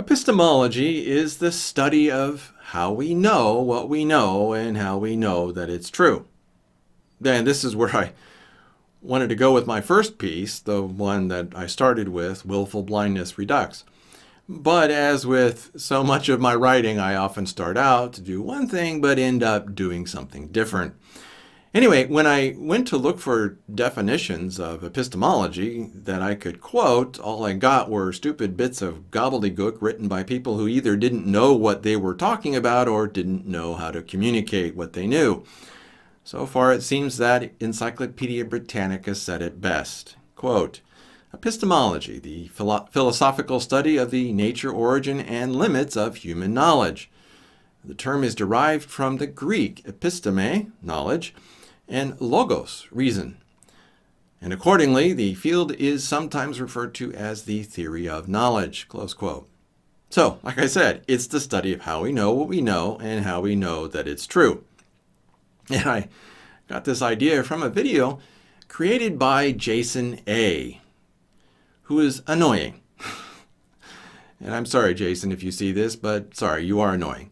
Epistemology is the study of how we know what we know and how we know that it's true. And this is where I wanted to go with my first piece, the one that I started with, Willful Blindness, Redux. But as with so much of my writing, I often start out to do one thing but end up doing something different. Anyway, when I went to look for definitions of epistemology that I could quote, all I got were stupid bits of gobbledygook written by people who either didn't know what they were talking about or didn't know how to communicate what they knew. So far, it seems that Encyclopedia Britannica said it best. Quote, epistemology, the philosophical study of the nature, origin, and limits of human knowledge. The term is derived from the Greek episteme, knowledge, and logos, reason. And accordingly, the field is sometimes referred to as the theory of knowledge, close quote. So, like I said, it's the study of how we know what we know and how we know that it's true. And I got this idea from a video created by Jason A., who is annoying. And I'm sorry, Jason, if you see this, but sorry, you are annoying.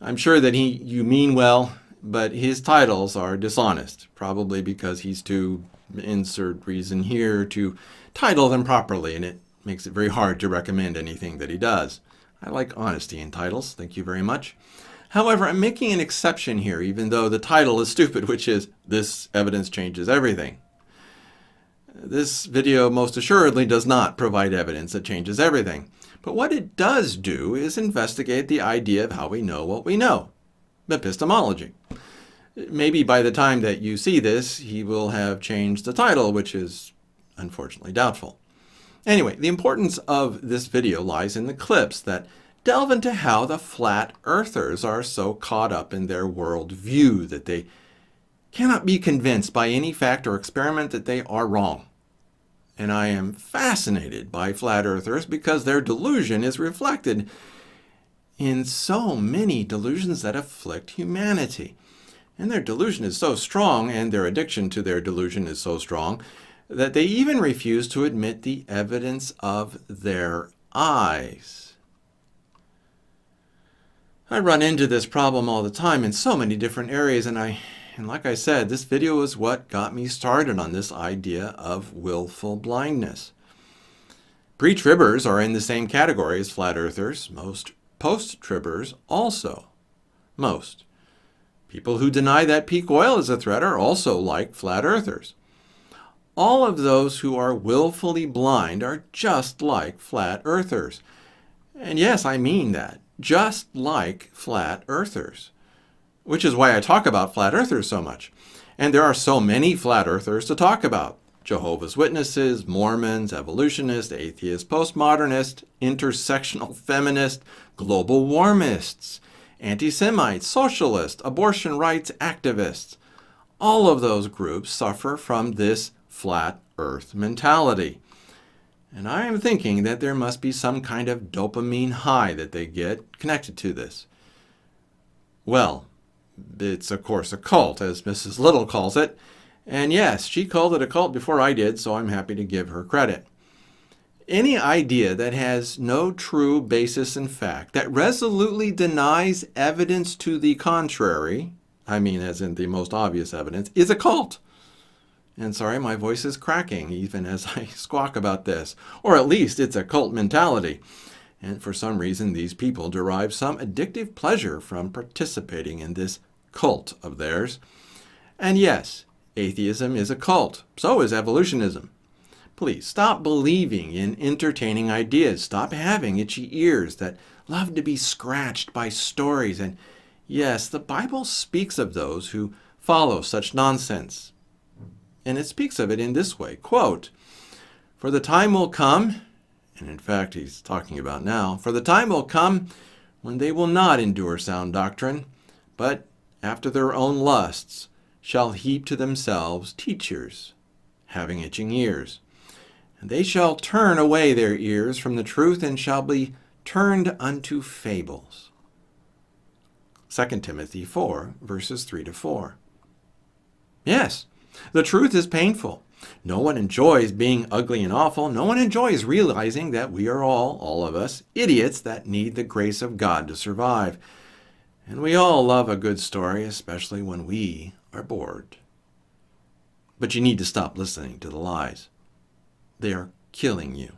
I'm sure that you mean well, but his titles are dishonest, probably because he's too, insert reason here, to title them properly, and it makes it very hard to recommend anything that he does. I like honesty in titles, thank you very much. However, I'm making an exception here, even though the title is stupid, which is, This Evidence Changes Everything. This video most assuredly does not provide evidence that changes everything. But what it does do is investigate the idea of how we know what we know. Epistemology. Maybe by the time that you see this, he will have changed the title, which is unfortunately doubtful. Anyway, the importance of this video lies in the clips that delve into how the flat earthers are so caught up in their world view that they cannot be convinced by any fact or experiment that they are wrong. And I am fascinated by flat earthers because their delusion is reflected in so many delusions that afflict humanity. And their delusion is so strong, and their addiction to their delusion is so strong, that they even refuse to admit the evidence of their eyes. I run into this problem all the time in so many different areas, and like I said, this video is what got me started on this idea of willful blindness. Pre-tribbers are in the same category as flat earthers. Most post-tribbers also. Most. People who deny that peak oil is a threat are also like flat earthers. All of those who are willfully blind are just like flat earthers. And yes, I mean that. Just like flat earthers. Which is why I talk about flat earthers so much. And there are so many flat earthers to talk about. Jehovah's Witnesses, Mormons, evolutionists, atheists, postmodernists, intersectional feminists, global warmists, anti-Semites, socialists, abortion rights activists. All of those groups suffer from this flat earth mentality. And I am thinking that there must be some kind of dopamine high that they get connected to this. Well, it's of course a cult, as Mrs. Little calls it. And yes, she called it a cult before I did, so I'm happy to give her credit. Any idea that has no true basis in fact, that resolutely denies evidence to the contrary, I mean as in the most obvious evidence, is a cult. And sorry, my voice is cracking even as I squawk about this. Or at least it's a cult mentality. And for some reason, these people derive some addictive pleasure from participating in this cult of theirs. And yes, atheism is a cult. So is evolutionism. Please stop believing in entertaining ideas. Stop having itchy ears that love to be scratched by stories. And yes, the Bible speaks of those who follow such nonsense. And it speaks of it in this way, quote, "For the time will come," and in fact he's talking about now, "for the time will come when they will not endure sound doctrine, but after their own lusts shall heap to themselves teachers, having itching ears. And they shall turn away their ears from the truth and shall be turned unto fables." 2 Timothy 4, verses 3 to 4. Yes, the truth is painful. No one enjoys being ugly and awful. No one enjoys realizing that we are all of us, idiots that need the grace of God to survive. And we all love a good story, especially when we are bored. But you need to stop listening to the lies. They are killing you.